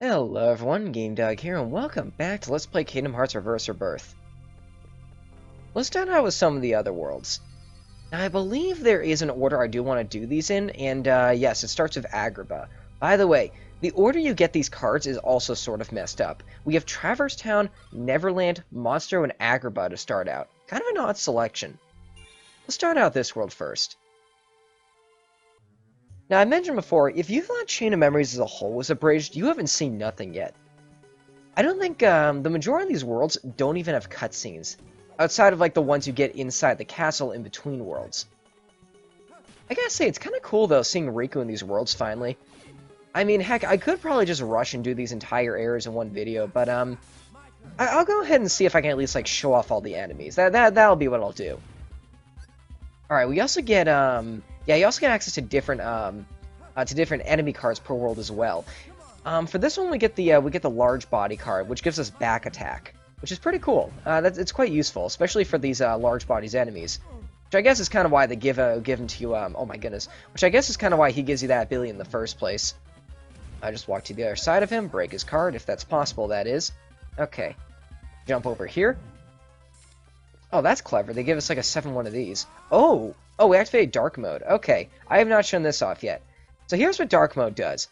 Hello everyone, GameDog here, and welcome back to Let's Play Kingdom Hearts Reverse Rebirth. Let's start out with some of the other worlds. Now, I believe there is an order I do want to do these in, and yes, it starts with Agrabah. By the way, the order you get these cards is also sort of messed up. We have Traverse Town, Neverland, Monstro, and Agrabah to start out. Kind of an odd selection. Let's start out this world first. Now, I mentioned before, if you thought Chain of Memories as a whole was abridged, you haven't seen nothing yet. I don't think the majority of these worlds don't even have cutscenes, outside of like the ones you get inside the castle in between worlds. I gotta say, it's kind of cool though, seeing Riku in these worlds finally. I mean, heck, I could probably just rush and do these entire areas in one video, but I'll go ahead and see if I can at least like show off all the enemies. That'll be what I'll do. All right, we also get yeah, you also get access to different enemy cards per world as well. For this one, we get the large body card, which gives us back attack, which is pretty cool. It's quite useful, especially for these large bodies enemies, which I guess is kind of why they give them to you. Oh my goodness, which I guess is kind of why he gives you that ability in the first place. I just walk to the other side of him, break his card if that's possible. That is. Okay, jump over here. Oh, that's clever. They give us like a 7-1 of these. Oh, we activated Dark Mode. Okay, I have not shown this off yet. So here's what Dark Mode does.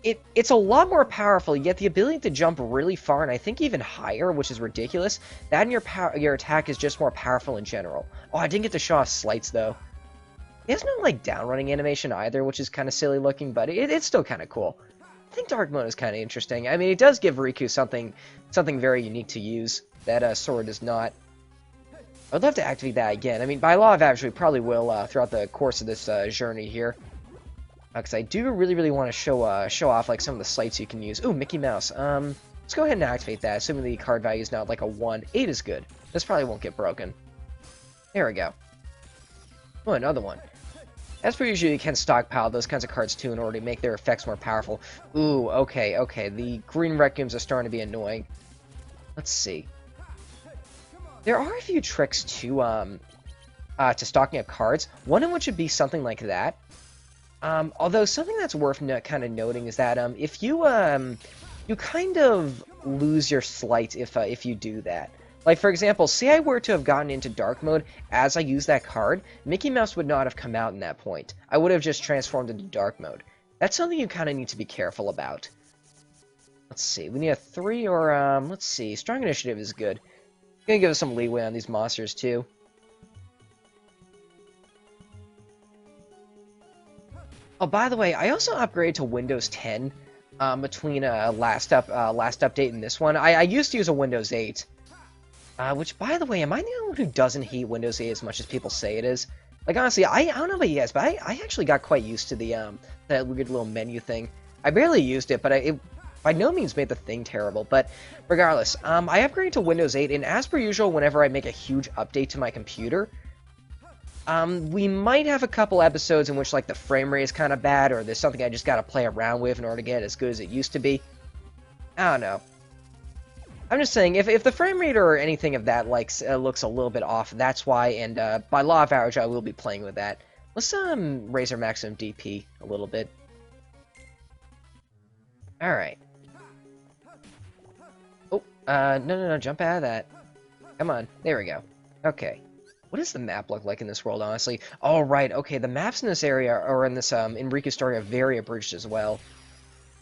It's a lot more powerful, yet the ability to jump really far, and I think even higher, which is ridiculous. That and your attack is just more powerful in general. Oh, I didn't get to show off Slights, though. It has no, like, down-running animation either, which is kind of silly looking, but it's still kind of cool. I think Dark Mode is kind of interesting. I mean, it does give Riku something very unique to use that Sora does not. I'd love to activate that again. I mean, by law of averages, we probably will throughout the course of this journey here. Because I do really want to show off like some of the slights you can use. Ooh, Mickey Mouse. Let's go ahead and activate that, assuming the card value is not like a 1. 8 is good. This probably won't get broken. There we go. Oh, another one. As per usual, you can stockpile those kinds of cards too in order to make their effects more powerful. Ooh, okay. The green Requiems are starting to be annoying. Let's see. There are a few tricks to stocking up cards. One of which would be something like that. Although something that's worth kind of noting is that if you you kind of lose your slight if you do that. Like for example, say I were to have gotten into Dark Mode as I used that card, Mickey Mouse would not have come out in that point. I would have just transformed into Dark Mode. That's something you kind of need to be careful about. Let's see. We need a 3 or let's see. Strong Initiative is good. Gonna give us some leeway on these monsters too. Oh, by the way, I also upgraded to Windows 10 between last update and this one. I used to use a Windows 8, which, by the way, am I the only one who doesn't hate Windows 8 as much as people say it is? Like honestly, I don't know about you guys, but I actually got quite used to the that weird little menu thing. I barely used it, but it by no means made the thing terrible, but regardless, I upgraded to Windows 8, and as per usual, whenever I make a huge update to my computer, we might have a couple episodes in which, like, the frame rate is kind of bad, or there's something I just gotta play around with in order to get it as good as it used to be. I don't know. I'm just saying, if the frame rate or anything of that, like, looks a little bit off, that's why, and, by law of average, I will be playing with that. Let's, raise our maximum DP a little bit. Alright. Oh, no, jump out of that. Come on, there we go. Okay. What does the map look like in this world, honestly? Oh, right, okay, the maps in this area, or in this, in Riku's story, are very abridged as well.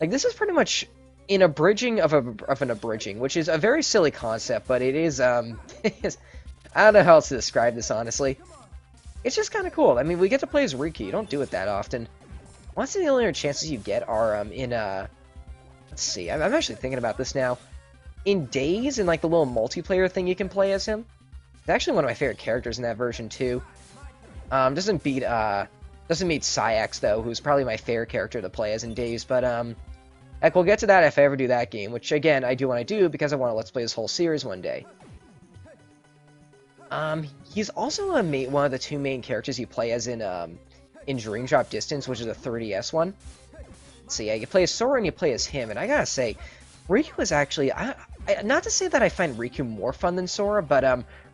Like, this is pretty much an abridging of an abridging, which is a very silly concept, but it is, I don't know how else to describe this, honestly. It's just kind of cool. I mean, we get to play as Riku. You don't do it that often. Honestly, the only other chances you get are, let's see, I'm actually thinking about this now. In Days, in like the little multiplayer thing you can play as him. It's actually one of my favorite characters in that version too. Doesn't beat Sayax though, who's probably my favorite character to play as in Days, but heck, we'll get to that if I ever do that game, which again I do want to do because I want to let's play this whole series one day. He's also one of the 2 main characters you play as in Dream Drop Distance, which is a 3DS one. So yeah, you play as Sora and you play as him, and I gotta say, Riku is actually, not to say that I find Riku more fun than Sora, but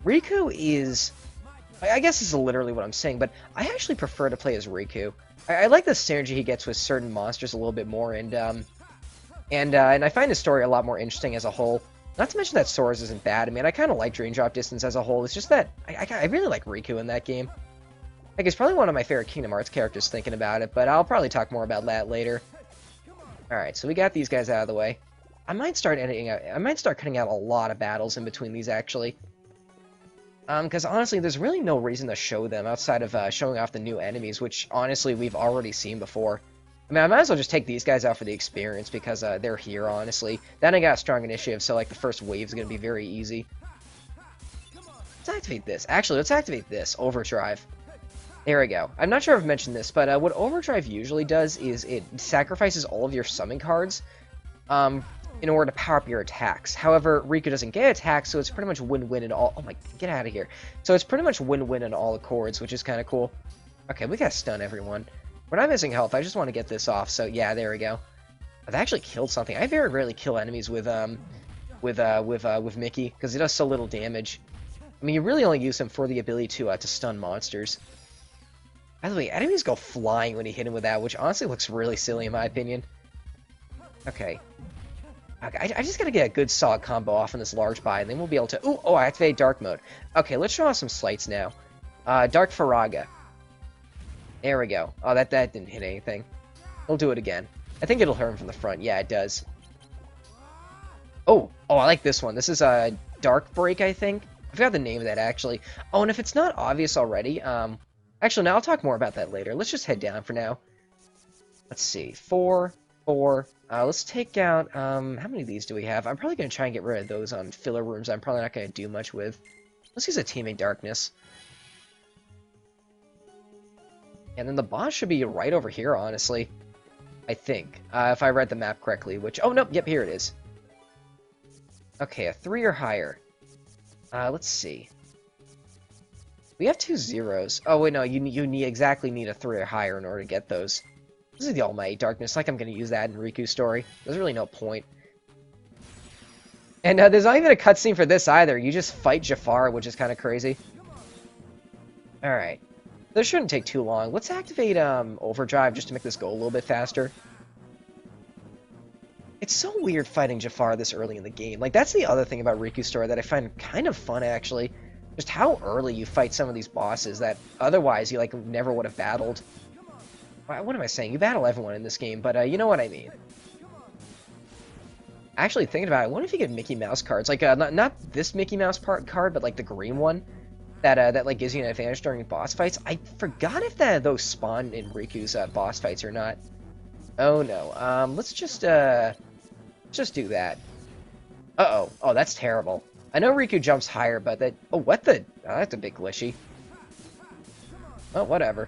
Riku is, I guess this is literally what I'm saying, but I actually prefer to play as Riku. I like the synergy he gets with certain monsters a little bit more, and And I find the story a lot more interesting as a whole. Not to mention that Sora's isn't bad. I mean, I kind of like Dream Drop Distance as a whole. It's just that I really like Riku in that game. Like, he's probably one of my favorite Kingdom Hearts characters thinking about it, but I'll probably talk more about that later. Alright, so we got these guys out of the way. I might start cutting out a lot of battles in between these, actually. Because honestly, there's really no reason to show them outside of showing off the new enemies, which honestly we've already seen before. I mean, I might as well just take these guys out for the experience because they're here, honestly. Then I got a strong initiative, so like the first wave's gonna be very easy. Let's activate this. Actually, let's activate this. Overdrive. There we go. I'm not sure if I've mentioned this, but what Overdrive usually does is it sacrifices all of your summon cards in order to power up your attacks. However, Riku doesn't get attacks, so it's pretty much win-win in all... Oh my... Get out of here. So it's pretty much win-win in all accords, which is kind of cool. Okay, we gotta stun everyone. We're not missing health. I just want to get this off, so yeah, there we go. I've actually killed something. I very rarely kill enemies with Mickey, because he does so little damage. I mean, you really only use him for the ability to stun monsters. By the way, enemies go flying when you hit him with that, which honestly looks really silly in my opinion. Okay. I just gotta get a good solid combo off on this large buy, and then we'll be able to... Ooh, oh, I activate Dark Mode. Okay, let's show off some slights now. Dark Faraga. There we go. Oh, that didn't hit anything. We'll do it again. I think it'll hurt him from the front. Yeah, it does. Oh, I like this one. This is a Dark Break, I think. I forgot the name of that, actually. Oh, and if it's not obvious already, actually, now I'll talk more about that later. Let's just head down for now. Let's see. 4. Let's take out, how many of these do we have? I'm probably going to try and get rid of those on filler rooms I'm probably not going to do much with. Let's use a Teaming Darkness. And then the boss should be right over here, honestly. I think. If I read the map correctly, which... Oh, nope, yep, here it is. Okay, a 3 or higher. Let's see. We have 2 zeros. Oh, wait, no, you exactly need a 3 or higher in order to get those. This is the Almighty Darkness. Like I'm going to use that in Riku's story. There's really no point. And there's not even a cutscene for this either. You just fight Jafar, which is kind of crazy. Alright. This shouldn't take too long. Let's activate Overdrive just to make this go a little bit faster. It's so weird fighting Jafar this early in the game. Like, that's the other thing about Riku's story that I find kind of fun, actually. Just how early you fight some of these bosses that otherwise you, like, never would have battled. What am I saying? You battle everyone in this game, but you know what I mean. Actually, thinking about it, what if you get Mickey Mouse cards? Like, not this Mickey Mouse card, but, like, the green one. That like, gives you an advantage during boss fights. I forgot if those spawn in Riku's boss fights or not. Oh, no. Let's just do that. Uh-oh. Oh, that's terrible. I know Riku jumps higher, but that... Oh, what the... Oh, that's a bit glitchy. Oh, whatever.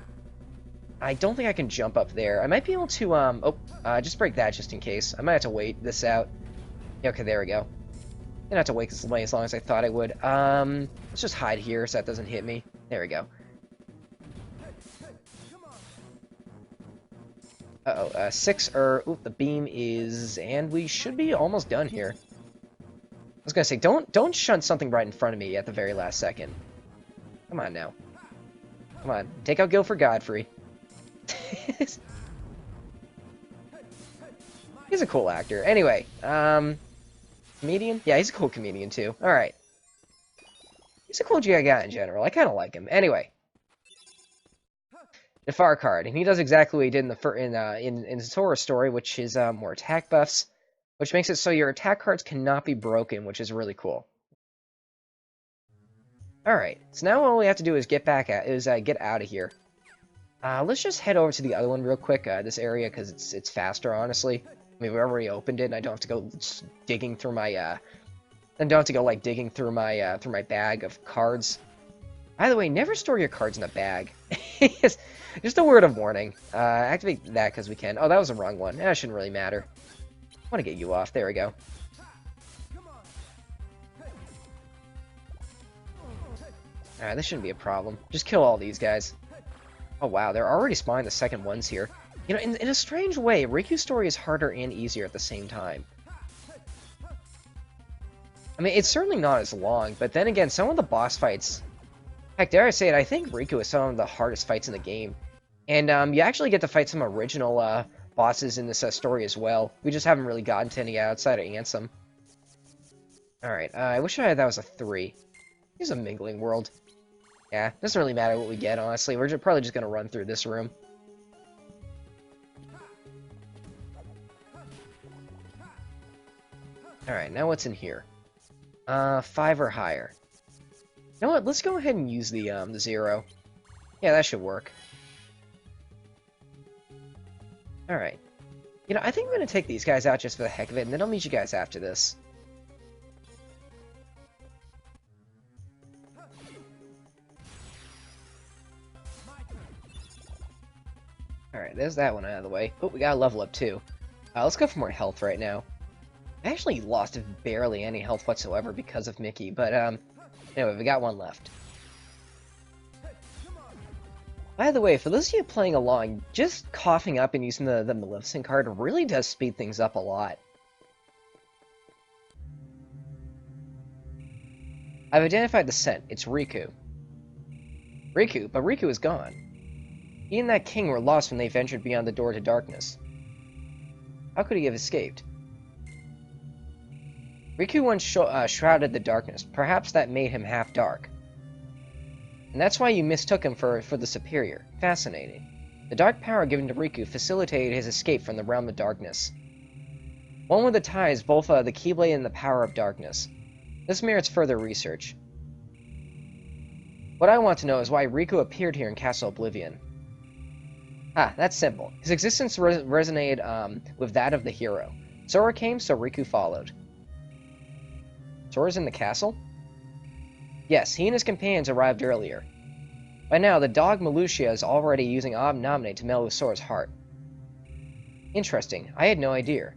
I don't think I can jump up there. I might be able to, just break that just in case. I might have to wait this out. Yeah, okay, there we go. Didn't have to wait this as long as I thought I would. Let's just hide here so that doesn't hit me. There we go. Uh-oh, 6, oop, the beam is... And we should be almost done here. I was gonna say, don't shunt something right in front of me at the very last second. Come on now. Come on, take out Guilford Godfrey. He's a cool actor. Anyway, comedian? Yeah, he's a cool comedian too. Alright. He's a cool guy in general. I kind of like him. Anyway. Jafar card. And he does exactly what he did in Sora's story, which is more attack buffs. Which makes it so your attack cards cannot be broken, which is really cool. Alright. So now all we have to do is get out of here. Let's just head over to the other one real quick, this area, because it's faster, honestly. I mean, we already opened it, and I don't have to go digging through my, through my bag of cards. By the way, never store your cards in a bag. Just a word of warning. Activate that because we can. Oh, that was the wrong one. That shouldn't really matter. I want to get you off. There we go. Alright, this shouldn't be a problem. Just kill all these guys. Oh wow, they're already spawning the second ones here. You know, in a strange way, Riku's story is harder and easier at the same time. I mean, it's certainly not as long, but then again, some of the boss fights... Heck, dare I say it, I think Riku is some of the hardest fights in the game. And you actually get to fight some original bosses in this story as well. We just haven't really gotten to any outside of Ansem. Alright, I wish that was a 3. Here's a mingling world. Yeah, doesn't really matter what we get, honestly. We're probably just gonna run through this room. Alright, now what's in here? 5 or higher. You know what? Let's go ahead and use the 0. Yeah, that should work. Alright. You know, I think I'm gonna take these guys out just for the heck of it, and then I'll meet you guys after this. Alright, there's that one out of the way. Oh, we got a level up too. Let's go for more health right now. I actually lost barely any health whatsoever because of Mickey, but anyway, we got one left. By the way, for those of you playing along, just coughing up and using the Maleficent card really does speed things up a lot. I've identified the scent. It's Riku. Riku? But Riku is gone. He and that king were lost when they ventured beyond the door to darkness. How could he have escaped? Riku once shrouded the darkness. Perhaps that made him half dark. And that's why you mistook him for the superior. Fascinating. The dark power given to Riku facilitated his escape from the realm of darkness. One with the ties, both the Keyblade and the power of darkness. This merits further research. What I want to know is why Riku appeared here in Castle Oblivion. Ah, that's simple. His existence resonated with that of the hero. Sora came, so Riku followed. Sora's in the castle? Yes, he and his companions arrived earlier. By now, the dog Melucia is already using Omnomine to meld with Sora's heart. Interesting. I had no idea.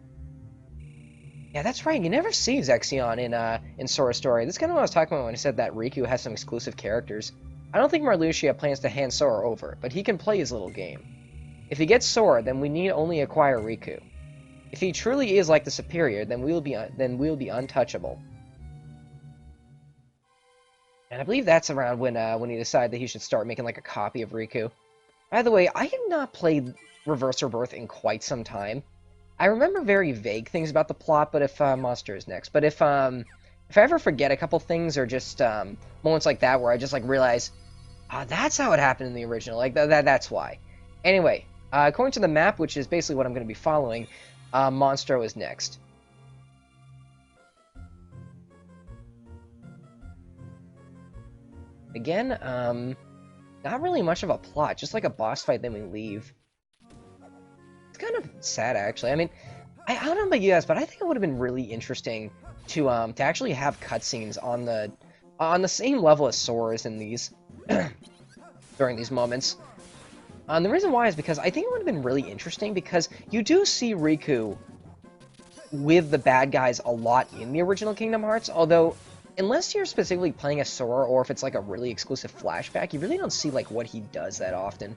Yeah, that's right. You never see Zexion in Sora's story. This is kind of what I was talking about when I said that Riku has some exclusive characters. I don't think Melucia plans to hand Sora over, but he can play his little game. If he gets Sora, then we need only acquire Riku. If he truly is like the superior, then we'll be untouchable. And I believe that's around when he decided that he should start making like a copy of Riku. By the way, I have not played Rebirth in quite some time. I remember very vague things about the plot, but if Monster is next. But if I ever forget a couple things or just moments like that where I just like realize, that's how it happened in the original. Like that's why. Anyway, according to the map, which is basically what I'm going to be following, Monstro is next. Again, not really much of a plot, just like a boss fight, then we leave. It's kind of sad, actually. I mean, I don't know about you guys, but I think it would have been really interesting to actually have cutscenes on the same level as Sora's in these during these moments. The reason why is because I think it would have been really interesting because you do see Riku with the bad guys a lot in the original Kingdom Hearts, although unless you're specifically playing as Sora or if it's like a really exclusive flashback, you really don't see like what he does that often.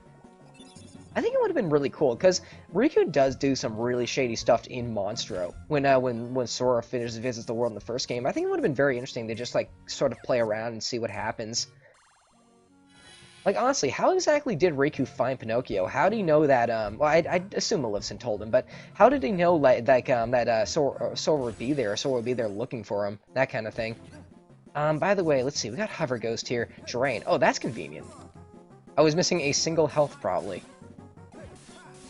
I think it would have been really cool because Riku does do some really shady stuff in Monstro when Sora visits the world in the first game. I think it would have been very interesting to just like sort of play around and see what happens. Like honestly, how exactly did Riku find Pinocchio? How do you know that? Well, I assume Maleficent told him, but how did he know that Sora would be there? Sora would be there looking for him, that kind of thing. By the way, let's see. We got Hover Ghost here. Drain. Oh, that's convenient. I was missing a single health, probably.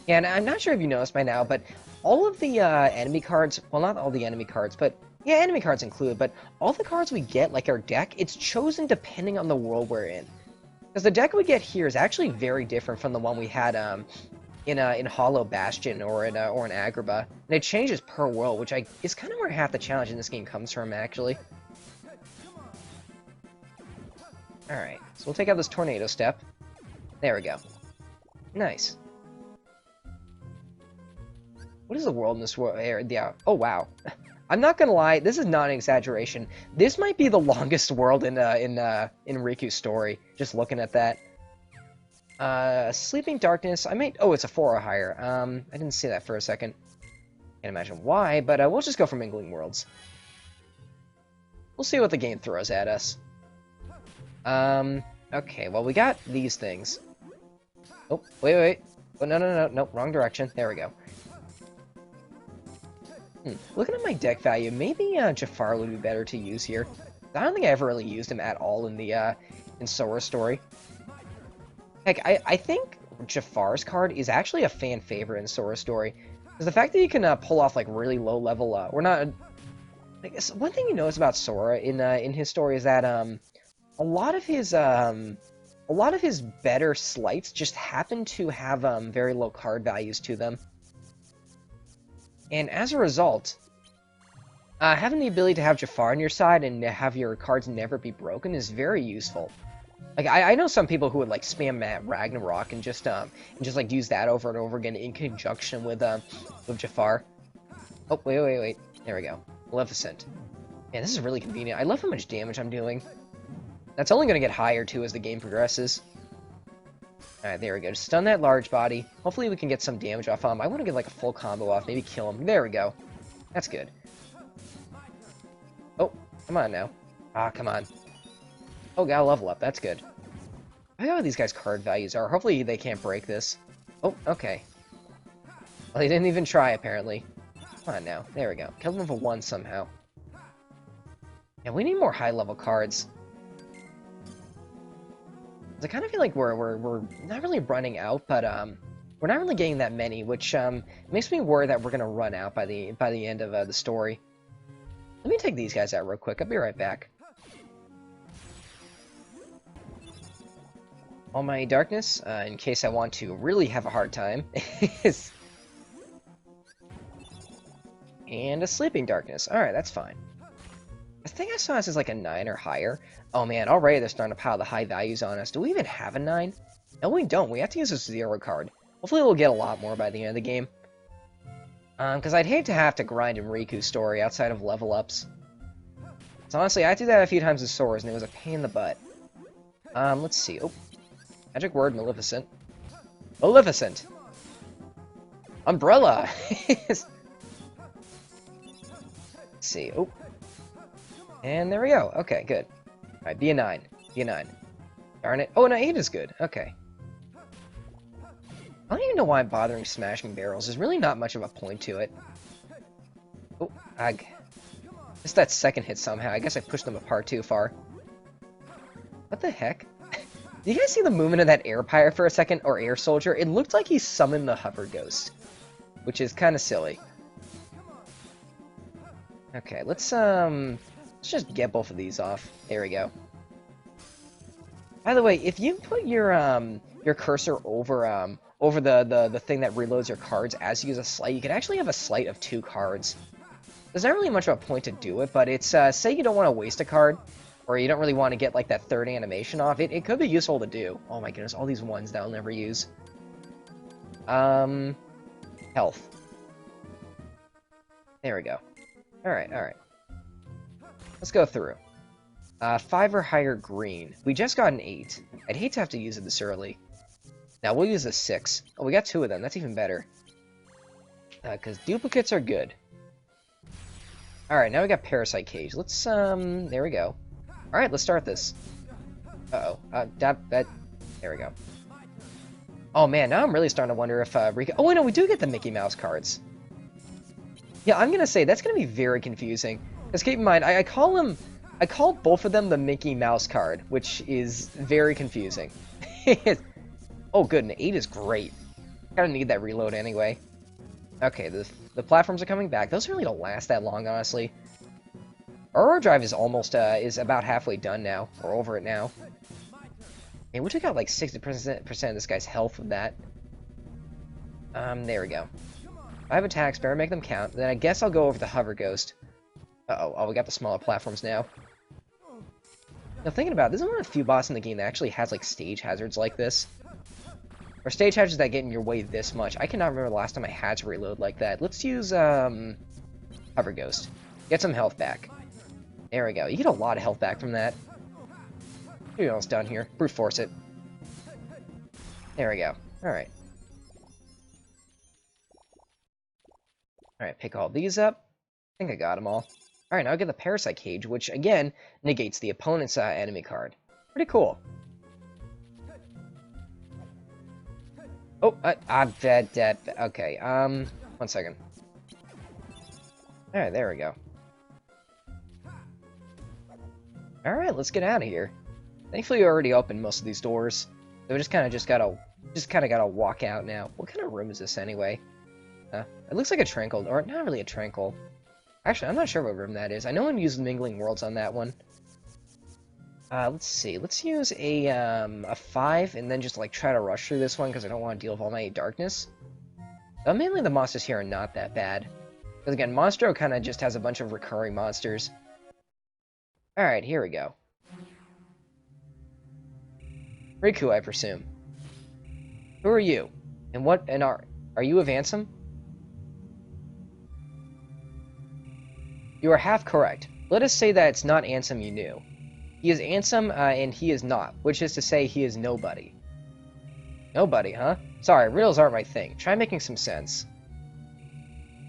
Yeah, and I'm not sure if you noticed by now, but all of the enemy cards, well, not all the enemy cards, but yeah, enemy cards included, but all the cards we get, like our deck, it's chosen depending on the world we're in. Because the deck we get here is actually very different from the one we had in Hollow Bastion or in Agrabah, and it changes per world, which is kind of where half the challenge in this game comes from, actually. Alright, so we'll take out this Tornado Step. There we go. Nice. What is the world in this world? Yeah. Oh, wow. I'm not gonna lie, this is not an exaggeration. This might be the longest world in Riku's story, just looking at that. Sleeping Darkness, oh, it's a 4 or higher. I didn't see that for a second. Can't imagine why, but we'll just go for Mingling Worlds. We'll see what the game throws at us. Okay, well, we got these things. Oh, wait. Oh, no, wrong direction. There we go. Looking at my deck value, maybe Jafar would be better to use here. I don't think I ever really used him at all in the in Sora's story. Heck, I think Jafar's card is actually a fan favorite in Sora's story. Because the fact that you can pull off like really low level, or not. Like, one thing you notice about Sora in his story is that a lot of his better slights just happen to have very low card values to them. And as a result, having the ability to have Jafar on your side and to have your cards never be broken is very useful. Like I know some people who would like spam Ragnarok and just like use that over and over again in conjunction with Jafar. Oh wait, there we go. Maleficent. Man, this is really convenient. I love how much damage I'm doing. That's only gonna get higher too as the game progresses. Alright, there we go. Just stun that large body. Hopefully we can get some damage off him. I want to get like a full combo off, maybe kill him. There we go. That's good. Oh, come on now. Ah, come on. Oh, got a level up. That's good. I know what these guys' card values are. Hopefully they can't break this. Oh, okay. Well, they didn't even try, apparently. Come on now. There we go. Kill them for 1 somehow. Yeah, we need more high-level cards. I kind of feel like we're not really running out, but we're not really getting that many, which makes me worry that we're gonna run out by the end of the story. Let me take these guys out real quick. I'll be right back. All my darkness, in case I want to really have a hard time, and a sleeping darkness. All right, that's fine. I think I saw this as like a 9 or higher. Oh man, already they're starting to pile the high values on us. Do we even have a 9? No, we don't. We have to use a 0 card. Hopefully we'll get a lot more by the end of the game. Because I'd hate to have to grind in Riku's story outside of level ups. So honestly, I did that a few times with Sora's, and it was a pain in the butt. Let's see. Oh, magic word, Maleficent. Maleficent! Umbrella! Let's see. Oh. And there we go. Okay, good. Alright, be a 9. Be a 9. Darn it. Oh, an 8 is good. Okay. I don't even know why I'm bothering smashing barrels. There's really not much of a point to it. Oh, ag. Just that second hit somehow. I guess I pushed them apart too far. What the heck? Did you guys see the movement of that air pirate for a second? Or air soldier? It looked like he summoned the hover ghost. Which is kind of silly. Okay, let's just get both of these off. There we go. By the way, if you put your cursor over the thing that reloads your cards as you use a sleight, you can actually have a sleight of 2 cards. There's not really much of a point to do it, but it's say you don't want to waste a card, or you don't really want to get like that 3rd animation off. It could be useful to do. Oh my goodness, all these ones that I'll never use. Health. There we go. Alright. Let's go through. 5 or higher green. We just got an 8. I'd hate to have to use it this early. Now, we'll use a 6. Oh, we got 2 of them. That's even better. Because duplicates are good. Alright, now we got Parasite Cage. Let's, there we go. Alright, let's start this. Uh-oh. There we go. Oh, man, now I'm really starting to wonder if, Riku... Oh, wait, no, we do get the Mickey Mouse cards. Yeah, I'm gonna say, that's gonna be very confusing. Because keep in mind, I call both of them the Mickey Mouse card, which is very confusing. Oh, good, an 8 is great. Gotta need that reload anyway. Okay, the platforms are coming back. Those really don't last that long, honestly. Our drive is almost, is about halfway done now. We're over it now. And we took out like 60% of this guy's health with that. There we go. 5 attacks, better make them count. Then I guess I'll go over the Hover Ghost. Uh-oh, oh, we got the smaller platforms now. Now, thinking about it, this is one of the few bosses in the game that actually has, like, stage hazards like this. Or stage hazards that get in your way this much. I cannot remember the last time I had to reload like that. Let's use, Hover Ghost. Get some health back. There we go. You get a lot of health back from that. We're almost done here. Brute force it. There we go. Alright. Alright, pick all these up. I think I got them all. Alright, now I get the Parasite Cage, which, again, negates the opponent's enemy card. Pretty cool. Oh, okay, 1 second. Alright, there we go. Alright, let's get out of here. Thankfully, we already opened most of these doors. So we just kind of gotta walk out now. What kind of room is this anyway? It looks like a tranquil, or not really a tranquil. Actually, I'm not sure what room that is. I know I'm using Mingling Worlds on that one. Let's see. Let's use a 5 and then just like try to rush through this one because I don't want to deal with all my darkness. Mainly the monsters here are not that bad. Because again, Monstro kind of just has a bunch of recurring monsters. Alright, here we go. Riku, I presume. Who are you? And are you of Ansem? You are half correct. Let us say that it's not Ansem you knew. He is Ansem, and he is not, which is to say he is nobody. Nobody, huh? Sorry, riddles aren't my thing. Try making some sense.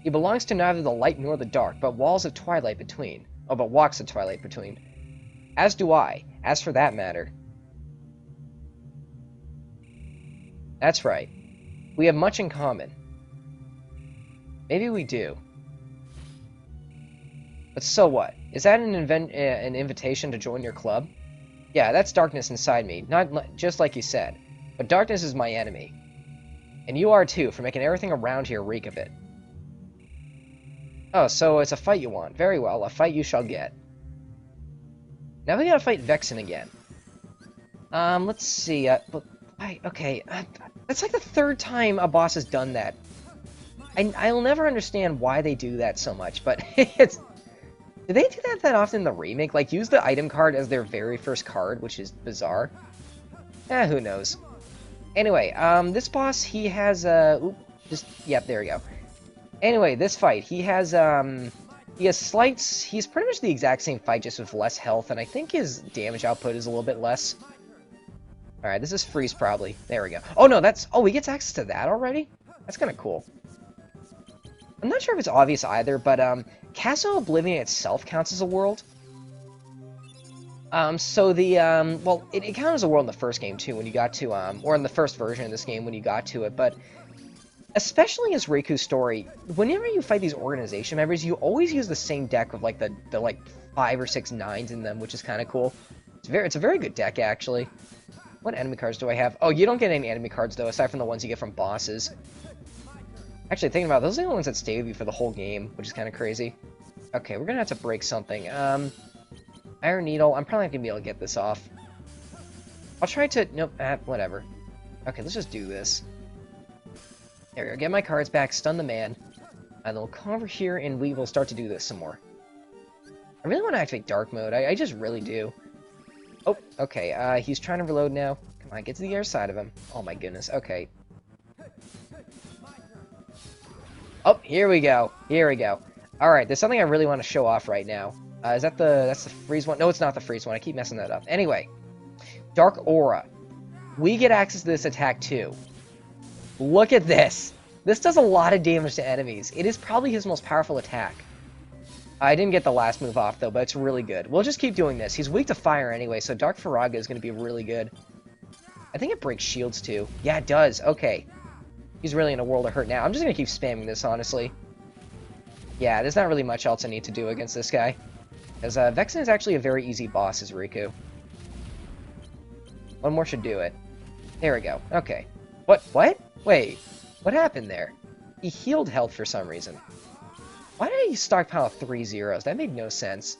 He belongs to neither the light nor the dark, but walls of twilight between. Oh, but walks of twilight between. As do I, as for that matter. That's right. We have much in common. Maybe we do. But so what? Is that an invitation to join your club? Yeah, that's darkness inside me, not just like you said. But darkness is my enemy. And you are too, for making everything around here reek of it. Oh, so it's a fight you want. Very well, a fight you shall get. Now we gotta fight Vexen again. Let's see, okay, that's like the third time a boss has done that. I'll never understand why they do that so much, but it's... Do they do that often in the remake? Like, use the item card as their very first card, which is bizarre. Who knows. Anyway, this boss, he has, yep, there we go. Anyway, this fight, he has slights, he's pretty much the exact same fight, just with less health, and I think his damage output is a little bit less. Alright, this is freeze, probably. There we go. Oh, no, he gets access to that already? That's kind of cool. I'm not sure if it's obvious either, but, Castle Oblivion itself counts as a world. So the, well, it counted as a world in the first game, too, when you got to, or in the first version of this game when you got to it, but especially as Riku's story, whenever you fight these organization members, you always use the same deck with, like, the like, 5 or 6 9s in them, which is kind of cool. It's a very good deck, actually. What enemy cards do I have? Oh, you don't get any enemy cards, though, aside from the ones you get from bosses. Actually, thinking about it, those are the only ones that stay with you for the whole game, which is kind of crazy. Okay, we're gonna have to break something. Iron Needle, I'm probably not gonna be able to get this off. I'll try to... Nope, whatever. Okay, let's just do this. There we go, get my cards back, stun the man. And then we'll come over here and we will start to do this some more. I really want to activate Dark Mode, I just really do. Oh, okay, he's trying to reload now. Come on, get to the other side of him. Oh my goodness, okay. Oh, here we go. Here we go. Alright, there's something I really want to show off right now. Is that that's the freeze one? No, it's not the freeze one. I keep messing that up. Anyway. Dark Aura. We get access to this attack too. Look at this. This does a lot of damage to enemies. It is probably his most powerful attack. I didn't get the last move off though, but it's really good. We'll just keep doing this. He's weak to fire anyway, so Dark Faraga is going to be really good. I think it breaks shields too. Yeah, it does. Okay. He's really in a world of hurt now. I'm just going to keep spamming this, honestly. Yeah, there's not really much else I need to do against this guy. Because Vexen is actually a very easy boss as Riku. One more should do it. There we go. Okay. What? Wait. What happened there? He healed health for some reason. Why did he stockpile 3 zeros? That made no sense.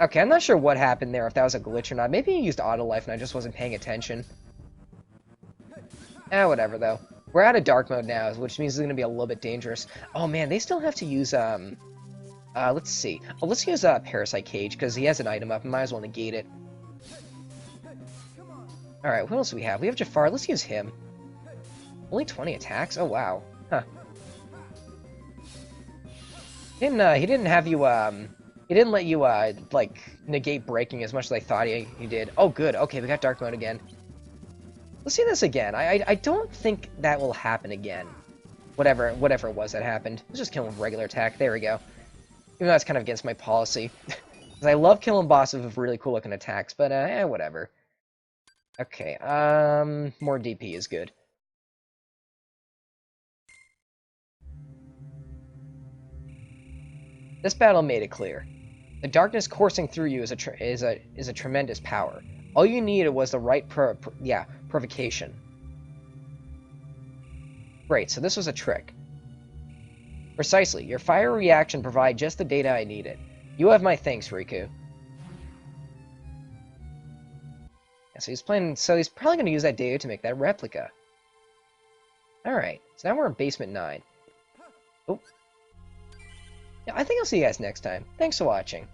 Okay, I'm not sure what happened there, if that was a glitch or not. Maybe he used auto life and I just wasn't paying attention. Whatever, though. We're out of dark mode now, which means it's going to be a little bit dangerous. Oh, man, they still have to use, let's see. Oh, let's use, Parasite Cage, because he has an item up, and might as well negate it. Alright, what else do we have? We have Jafar, let's use him. Only 20 attacks? Oh, wow. Huh. He didn't have you, he didn't let you, like, negate breaking as much as I thought he did. Oh, good. Okay, we got dark mode again. Let's see this again. I don't think that will happen again. Whatever it was that happened. Let's just kill him with regular attack. There we go. Even though that's kind of against my policy. Because I love killing bosses with really cool looking attacks, but, whatever. Okay, more DP is good. This battle made it clear. The darkness coursing through you is a tremendous power. All you needed was the right provocation. Great, so this was a trick. Precisely. Your fire reaction provided just the data I needed. You have my thanks, Riku. Yeah, so he's probably going to use that data to make that replica. Alright, so now we're in Basement 9. Oh. Yeah, I think I'll see you guys next time. Thanks for watching.